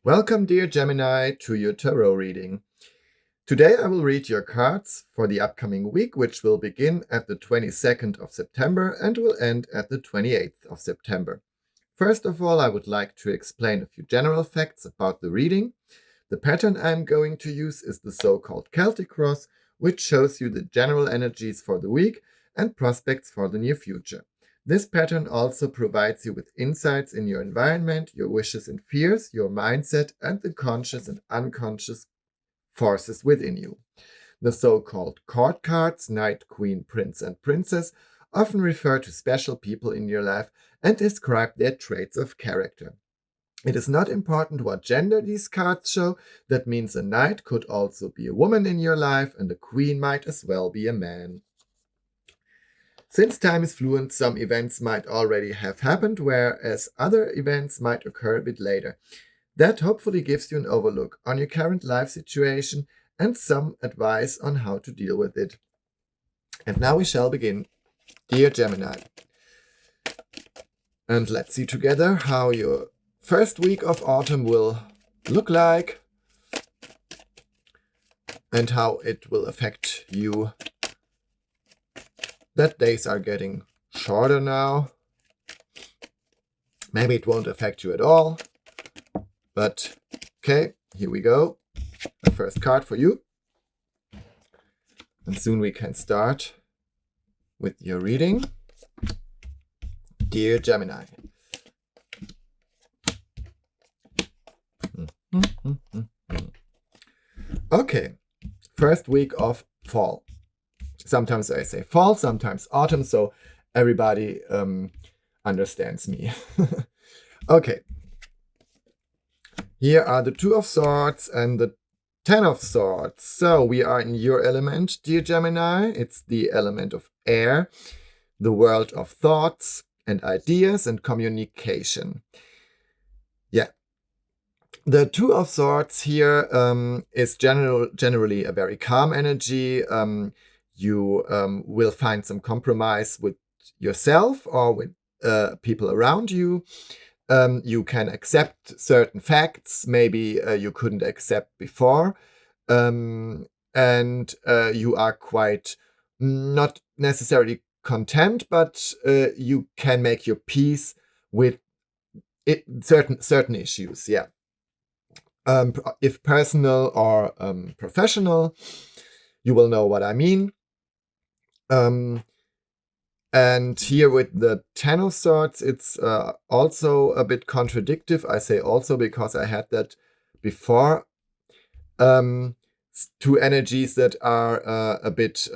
Welcome, dear Gemini, to your tarot reading. Today I will read your cards for the upcoming week, which will begin at the 22nd of September and will end at the 28th of September. First of all, I would like to explain a few general facts about the reading. The pattern I'm going to use is the so-called Celtic cross, which shows you the general energies for the week and prospects for the near future. This pattern also provides you with insights in your environment, your wishes and fears, your mindset, and the conscious and unconscious forces within you. The so-called court cards, Knight, Queen, Prince, and Princess, often refer to special people in your life and describe their traits of character. It is not important what gender these cards show. That means a knight could also be a woman in your life, and a queen might as well be a man. Since time is fluent, some events might already have happened, whereas other events might occur a bit later. That hopefully gives you an overlook on your current life situation and some advice on how to deal with it. And now we shall begin. Dear Gemini, and let's see together how your first week of autumn will look like and how it will affect you. That days are getting shorter now. Maybe it won't affect you at all. But okay, here we go. The first card for you. And soon we can start with your reading. Dear Gemini. Okay, first week of fall. Sometimes I say fall, sometimes autumn, so everybody understands me. Okay. Here are the Two of Swords and the Ten of Swords. So we are in your element, dear Gemini. It's the element of air, the world of thoughts and ideas and communication. Yeah. The Two of Swords here is generally a very calm energy. You will find some compromise with yourself or with people around you. You can accept certain facts maybe you couldn't accept before. And you are quite not necessarily content, but you can make your peace with certain issues. Yeah. If personal or professional, you will know what I mean. And here with the Ten of Swords, it's also a bit contradictive. I say also because I had that before. Two energies that are a bit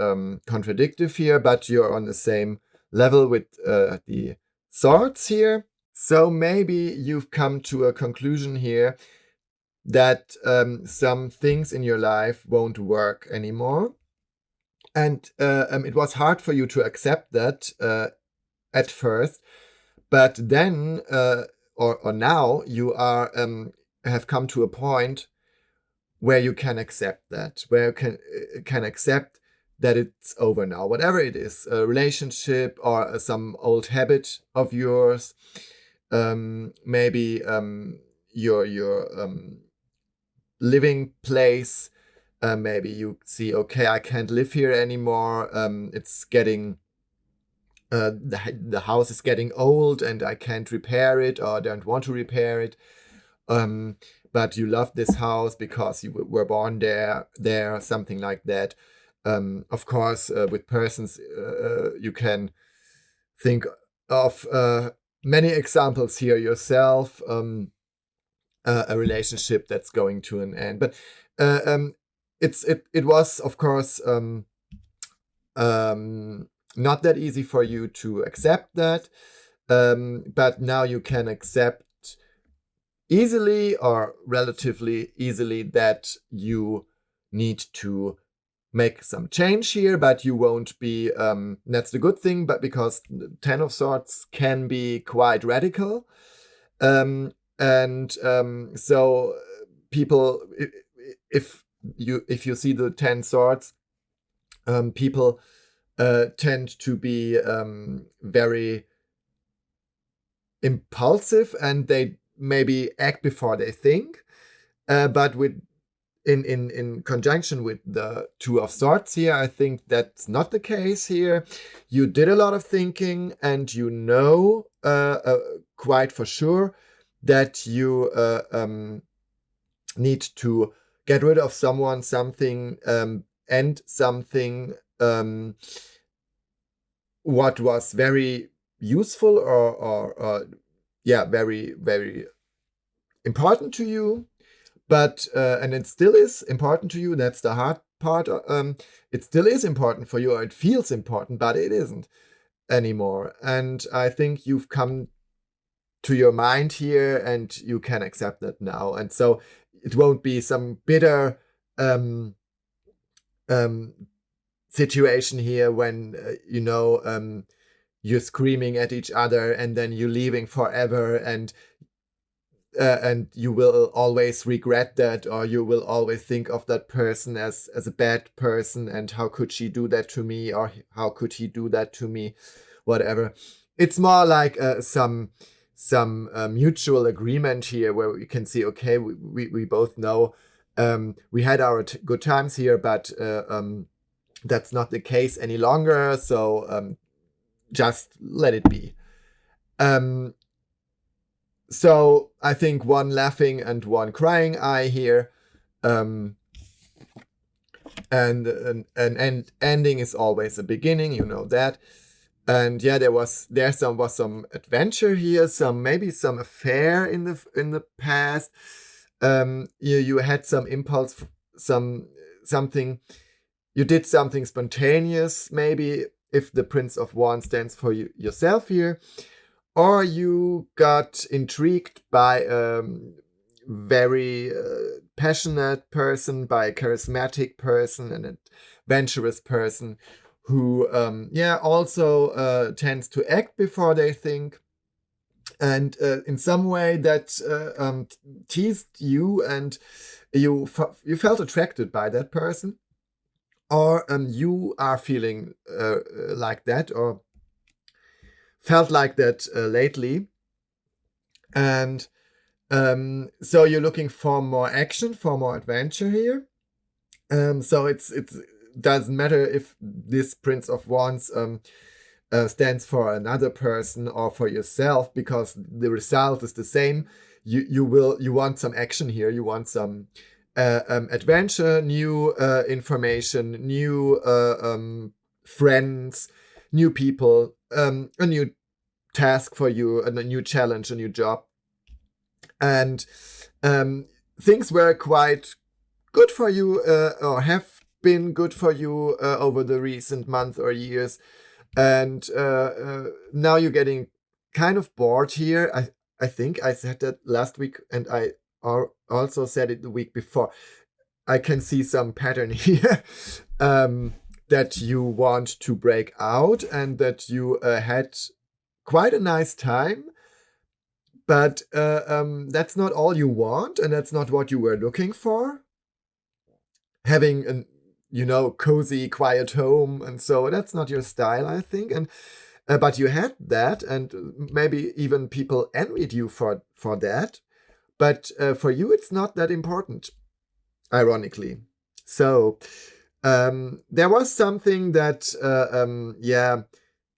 contradictive here, but you're on the same level with the swords here. So maybe you've come to a conclusion here that some things in your life won't work anymore. And it was hard for you to accept that at first, but then or now you are have come to a point where you can accept that, where you can accept that it's over now, whatever it is, a relationship or some old habit of yours, maybe your living place. Maybe you see, okay, I can't live here anymore. It's getting, the house is getting old and I can't repair it or don't want to repair it. But you love this house because you were born there, something like that. Of course, with persons, you can think of many examples here yourself. A relationship that's going to an end, but it was, of course, not that easy for you to accept that, but now you can accept easily or relatively easily that you need to make some change here, but you won't be, that's the good thing, but because the Ten of Swords can be quite radical. So people, if you see the 10 swords, people tend to be very impulsive and they maybe act before they think. But in conjunction with the Two of Swords here, I think that's not the case here. You did a lot of thinking, and you know quite for sure that you need to get rid of someone, something, and something what was very useful or very, very important to you. But and it still is important to you. That's the hard part. It still is important for you, or it feels important, but it isn't anymore. And I think you've come to your mind here, and you can accept that now. And so it won't be some bitter situation here when you're screaming at each other, and then you're leaving forever, and you will always regret that, or you will always think of that person as a bad person, and how could she do that to me, or how could he do that to me, whatever. It's more like some mutual agreement here, where we can see, okay, we both know we had our good times here, but that's not the case any longer, so just let it be. So I think one laughing and one crying eye here. And an ending is always a beginning, you know that. And yeah, there was some adventure here, maybe some affair in the past. You had some impulse, something. You did something spontaneous, maybe, if the Prince of Wands stands for yourself here. Or you got intrigued by a very passionate person, by a charismatic person, an adventurous person who also tends to act before they think. And in some way that teased you, and you felt attracted by that person. Or you are feeling like that, or felt like that lately. And so you're looking for more action, for more adventure here. So it doesn't matter if this Prince of Wands stands for another person or for yourself, because the result is the same. You want some action here. You want some adventure, new information, new friends, new people, a new task for you, a new challenge, a new job. And things were quite good for you, or have been good for you over the recent months or years. And now you're getting kind of bored here. I think I said that last week, and I also said it the week before. I can see some pattern here that you want to break out, and that you had quite a nice time. But that's not all you want, and that's not what you were looking for. Having a cozy, quiet home, and so that's not your style, I think. And but you had that, and maybe even people envied you for that. But for you, it's not that important, ironically. So there was something that,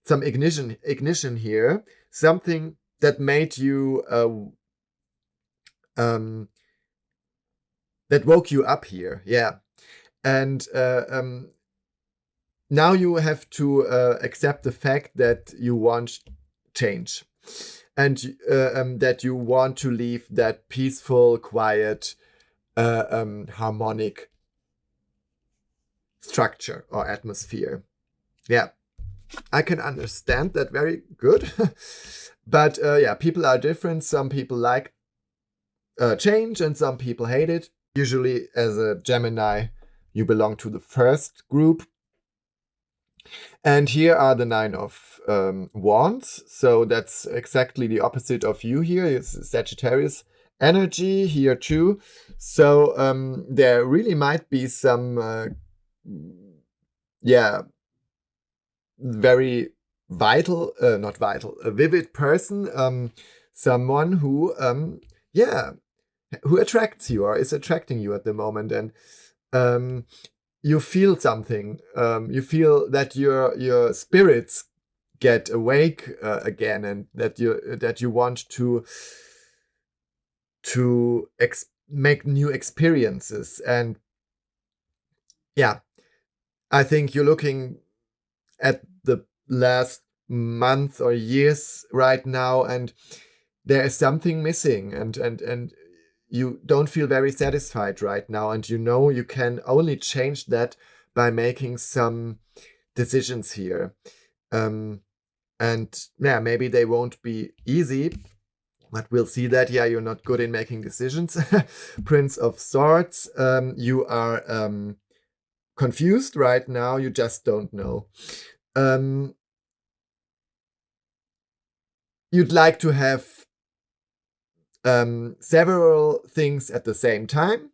some ignition here, something that made you, that woke you up here, yeah. And now you have to accept the fact that you want change, and that you want to leave that peaceful, quiet, harmonic structure or atmosphere. Yeah, I can understand that very good. But people are different. Some people like change, and some people hate it. Usually, as a Gemini, you belong to the first group. And here are the 9 of Wands. So that's exactly the opposite of you here. It's Sagittarius energy here too. So there really might be some, very vital, not vital, a vivid person, someone who, who attracts you or is attracting you at the moment, and you feel something. You feel that your spirits get awake again, and that you want to make new experiences. And yeah, I think you're looking at the last month or years right now, and there is something missing, and you don't feel very satisfied right now, and you can only change that by making some decisions here. And yeah, maybe they won't be easy, but we'll see that. Yeah, you're not good in making decisions. Prince of Swords, you are confused right now. You just don't know. You'd like to have several things at the same time,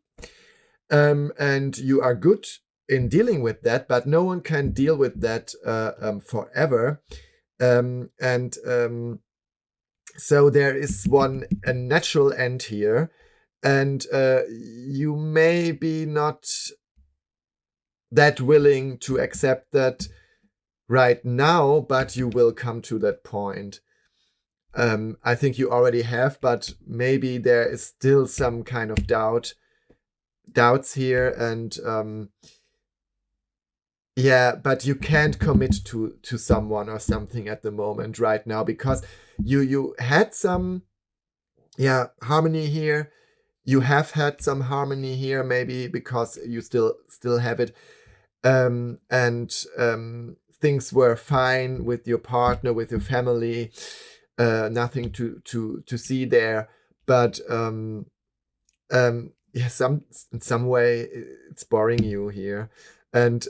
and you are good in dealing with that, but no one can deal with that forever. So there is a natural end here, and you may be not that willing to accept that right now, but you will come to that point. I think you already have, but maybe there is still some kind of doubts here, and yeah, but you can't commit to someone or something at the moment right now, because you had some harmony here. You have had some harmony here, maybe because you still have it, and things were fine with your partner, with your family. Nothing to see there, but in some way it's boring you here, and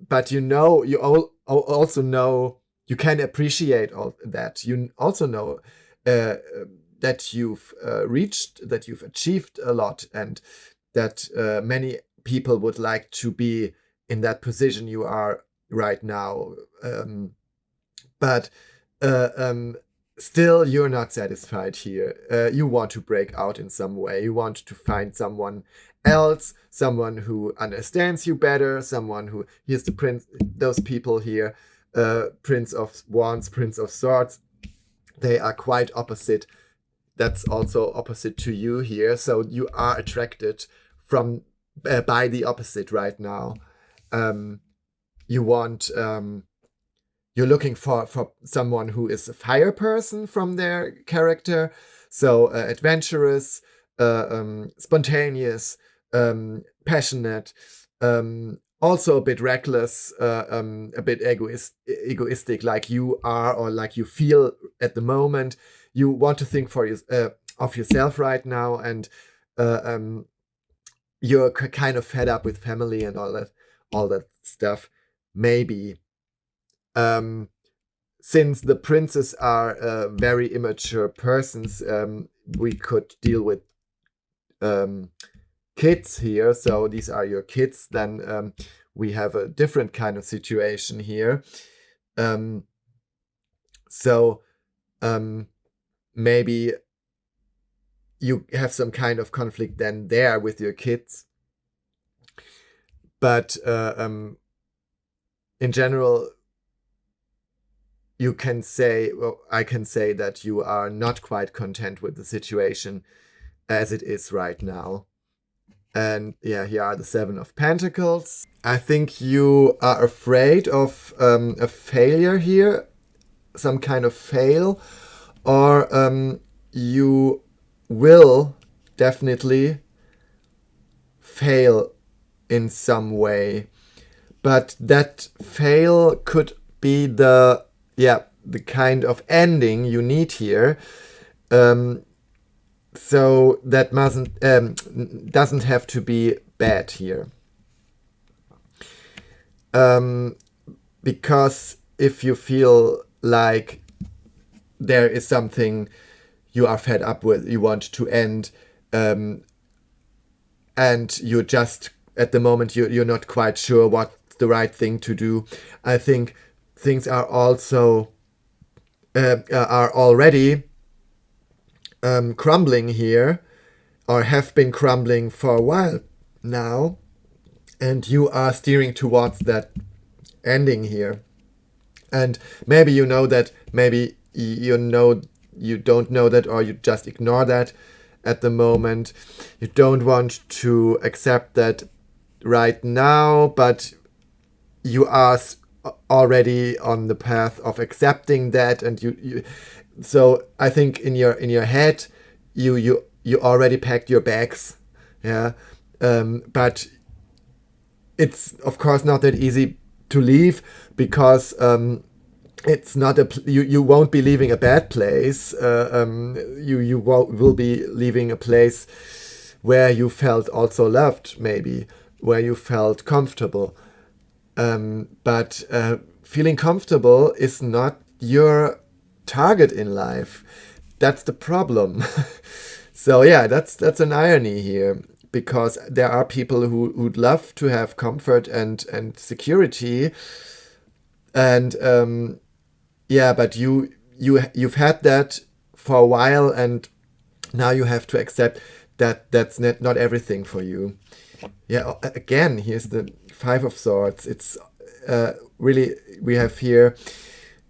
but you also know you can appreciate all that. You also know that you've achieved a lot, and that many people would like to be in that position you are right now, but still, you're not satisfied here. You want to break out in some way. You want to find someone else, someone who understands you better, someone who... Here's the prince, those people here, Prince of Wands, Prince of Swords. They are quite opposite. That's also opposite to you here. So you are attracted by the opposite right now. You want... You're looking for someone who is a fire person from their character. So adventurous, spontaneous, passionate, also a bit reckless, a bit egoistic like you are, or like you feel at the moment. You want to think of yourself right now, and you're kind of fed up with family and all that stuff. Maybe. Since the princes are very immature persons, we could deal with kids here. So these are your kids. Then we have a different kind of situation here. So maybe you have some kind of conflict then there with your kids. But in general, I can say that you are not quite content with the situation as it is right now. And yeah, here are the 7 of Pentacles. I think you are afraid of a failure here, some kind of fail, or you will definitely fail in some way. But that fail could be the kind of ending you need here. So that doesn't have to be bad here. Because if you feel like there is something you are fed up with, you want to end, and you're just, at the moment, you're not quite sure what's the right thing to do, I think things are also are already crumbling here. or have been crumbling for a while now, and you are steering towards that ending here. And maybe you know that, maybe you don't know that, or you just ignore that at the moment. You don't want to accept that right now, but you are already on the path of accepting that, and you so I think in your head you already packed your bags, yeah. But it's of course not that easy to leave, because it's not you won't be leaving a bad place. You will be leaving a place where you felt also loved, maybe where you felt comfortable. But feeling comfortable is not your target in life. That's the problem. So yeah, that's an irony here, because there are people who'd love to have comfort and security, and yeah, but you've had that for a while, and now you have to accept that that's not everything for you. Yeah, again, here's the Five of Swords. It's really, we have here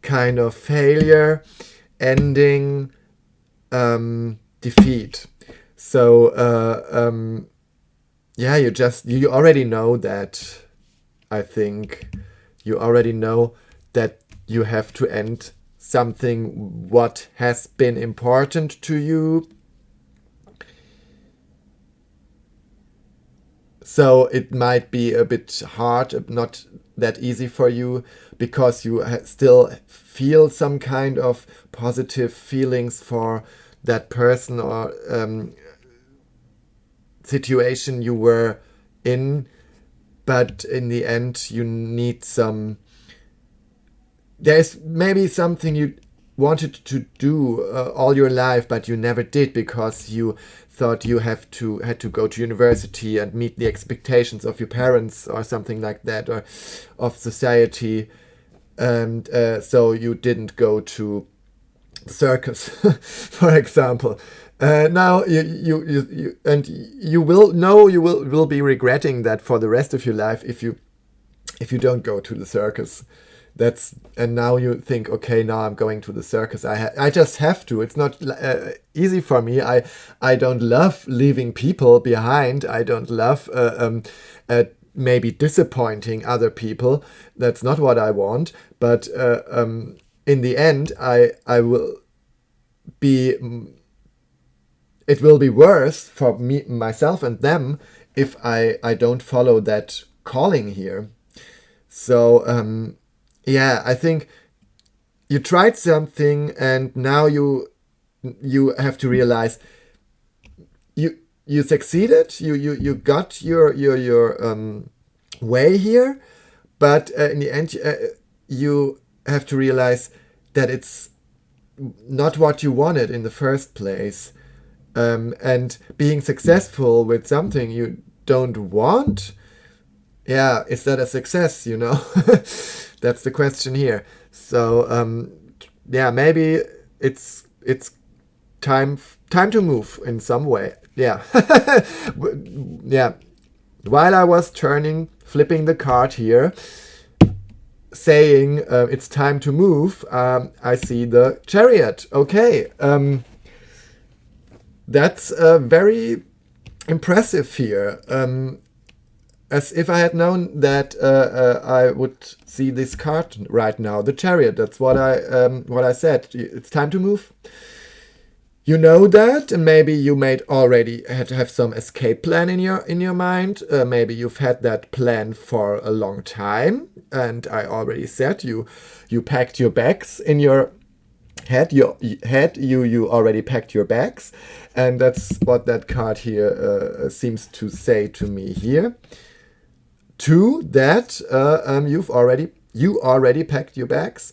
kind of failure, ending, defeat. So yeah, you already know that. I think you already know that you have to end something what has been important to you. So it might be a bit hard, not that easy for you, because you still feel some kind of positive feelings for that person or situation you were in. But in the end, you need there's maybe something you wanted to do all your life, but you never did, because you thought you had to go to university and meet the expectations of your parents or something like that, or of society, and so you didn't go to the circus, for example. Now you will be regretting that for the rest of your life if you don't go to the circus. And now you think, okay, now I'm going to the circus. I just have to. It's not easy for me. I don't love leaving people behind. I don't love maybe disappointing other people. That's not what I want. But in the end, I will be. It will be worse for me, myself, and them if I don't follow that calling here. So. Yeah, I think you tried something, and now you have to realize you succeeded. You got your way here, but in the end, you have to realize that it's not what you wanted in the first place. And being successful with something you don't want, yeah, is that a success? That's the question here. So yeah, maybe it's time to move in some way. Yeah. Yeah. While I was flipping the card here, saying it's time to move, I see the Chariot. Okay. That's very impressive here. As if I had known that I would see this card right now, the Chariot. That's what I said. It's time to move. You know that, and maybe you already had to have some escape plan in your mind. Maybe you've had that plan for a long time, and I already said you packed your bags in your head. You already packed your bags, and that's what that card here seems to say to me here. Two, that you already packed your bags,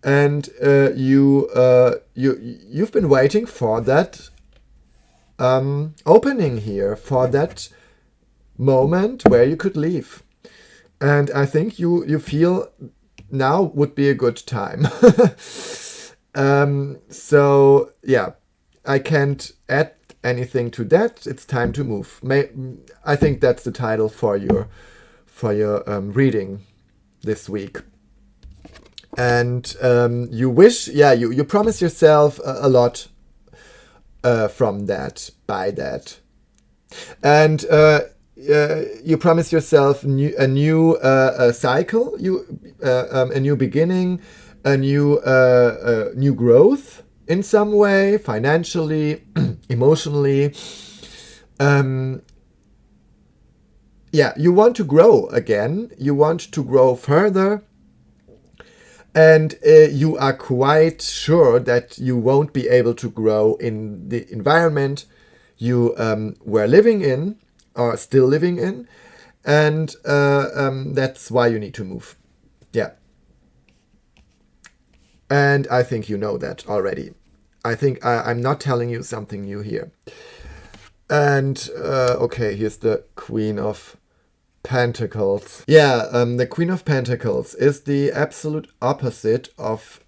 and you've been waiting for that opening here, for that moment where you could leave, and I think you feel now would be a good time. So yeah, I can't add anything to that, it's time to move. I think that's the title for your reading this week. And you wish, you promise yourself a lot from that, by that. And you promise yourself a new cycle, a new beginning, a new growth in some way, financially, emotionally. You want to grow again. You want to grow further. And you are quite sure that you won't be able to grow in the environment you were living in or still living in. And that's why you need to move. Yeah. And I think you know that already. I think I'm not telling you something new here. And okay, here's the Queen of Pentacles. Yeah, the Queen of Pentacles is the absolute opposite of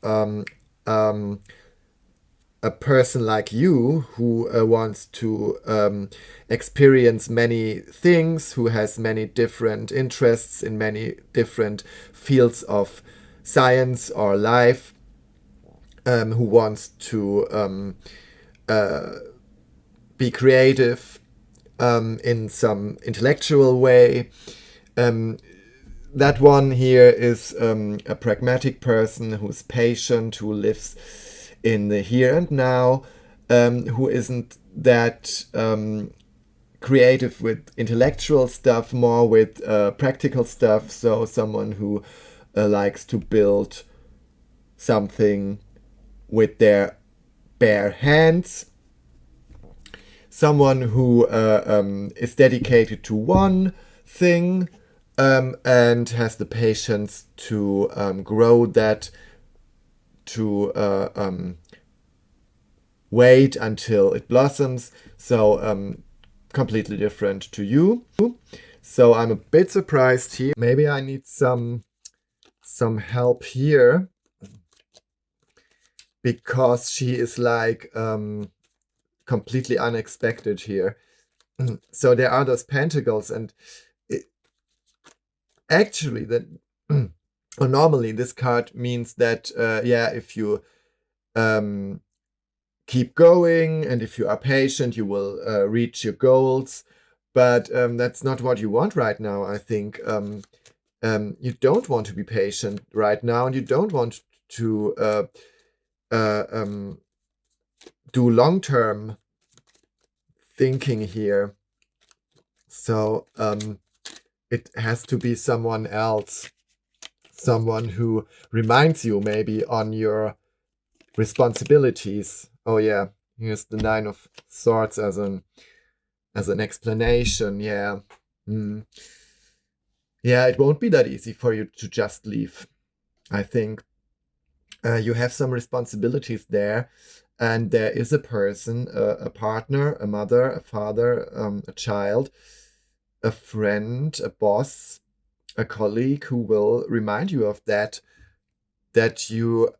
a person like you who wants to experience many things, who has many different interests in many different fields of science or life, who wants to be creative in some intellectual way. That one here is a pragmatic person who's patient, who lives in the here and now, who isn't that creative with intellectual stuff, more with practical stuff. So someone who likes to build something with their bare hands. Someone who is dedicated to one thing and has the patience to grow that, to wait until it blossoms. So completely different to you. So I'm a bit surprised here. Maybe I need some help here, because she is like completely unexpected here. So there are those pentacles, and actually that or normally this card means that if you keep going and if you are patient, you will reach your goals. But that's not what you want right now. I think you don't want to be patient right now, and you don't want to do long-term thinking here. So it has to be someone else, someone who reminds you maybe on your responsibilities. Oh yeah, here's the Nine of Swords as an explanation. Yeah. Yeah, it won't be that easy for you to just leave. I think you have some responsibilities there, and there is a person, a partner, a mother, a father, a child, a friend, a boss, a colleague who will remind you of that you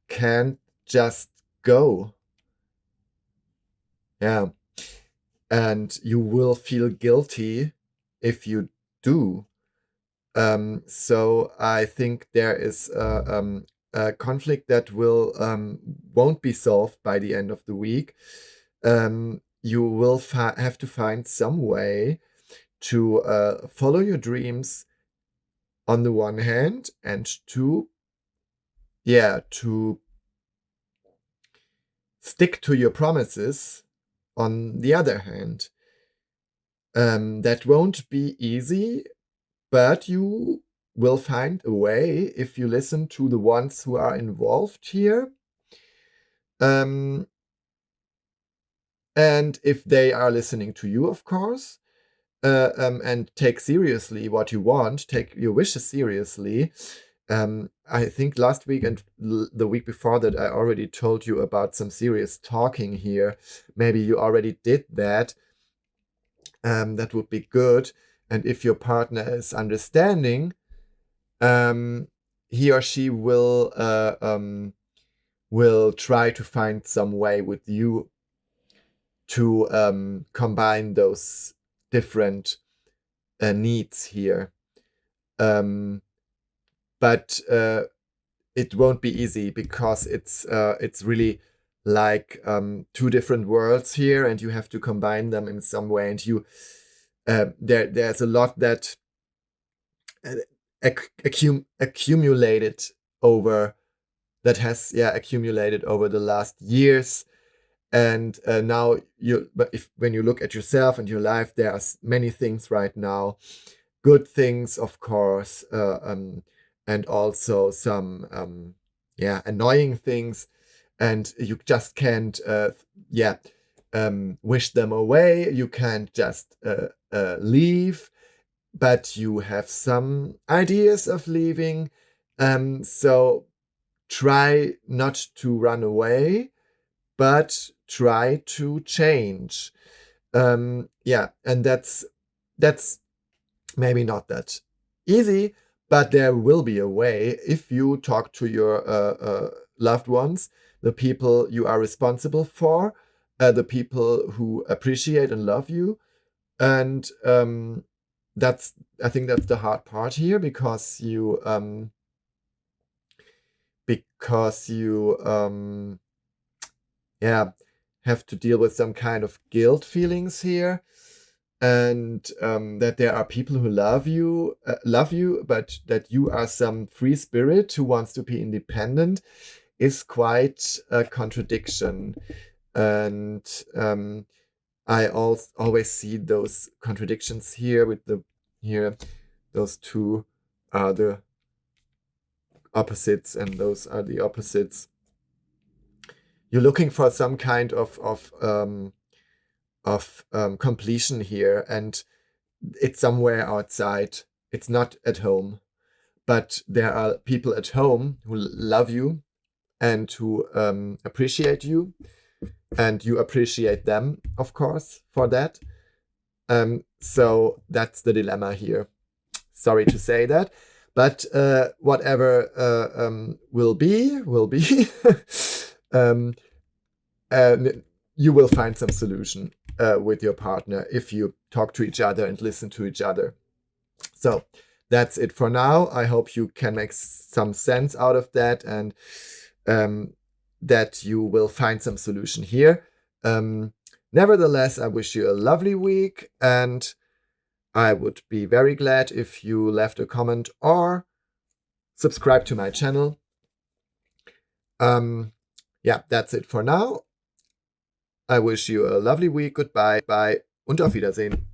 can't just go. Yeah. And you will feel guilty if you do. So I think there is a conflict that won't be solved by the end of the week. You will have to find some way to follow your dreams on the one hand, and to stick to your promises on the other hand. That won't be easy, but you will find a way if you listen to the ones who are involved here. And if they are listening to you, of course, and take seriously what you want, take your wishes seriously. I think last week and the week before that, I already told you about some serious talking here. Maybe you already did that. That would be good. And if your partner is understanding, he or she will try to find some way with you combine those different needs here. But it won't be easy, because it's really like two different worlds here, and you have to combine them in some way. And there's a lot that accumulated over the last years. And now when you look at yourself and your life, there are many things right now, good things, of course, and also some annoying things, and you just can't wish them away. You can't just leave, but you have some ideas of leaving. So try not to run away, but try to change. And that's maybe not that easy, but there will be a way if you talk to your loved ones, the people you are responsible for, the people who appreciate and love you. And I think that's the hard part here, because you have to deal with some kind of guilt feelings here, and that there are people who love you, but that you are some free spirit who wants to be independent, is quite a contradiction. And I always see those contradictions here with those two are the opposites, and those are the opposites. You're looking for some kind of completion here, and it's somewhere outside. It's not at home, but there are people at home who love you and who appreciate you, and you appreciate them, of course, for that. So that's the dilemma here. Sorry to say that, but whatever will be. You will find some solution with your partner if you talk to each other and listen to each other. So that's it for now. I hope you can make some sense out of that, and that you will find some solution here. Nevertheless, I wish you a lovely week, and I would be very glad if you left a comment or subscribe to my channel. That's it for now. I wish you a lovely week. Goodbye. Bye. Und auf Wiedersehen.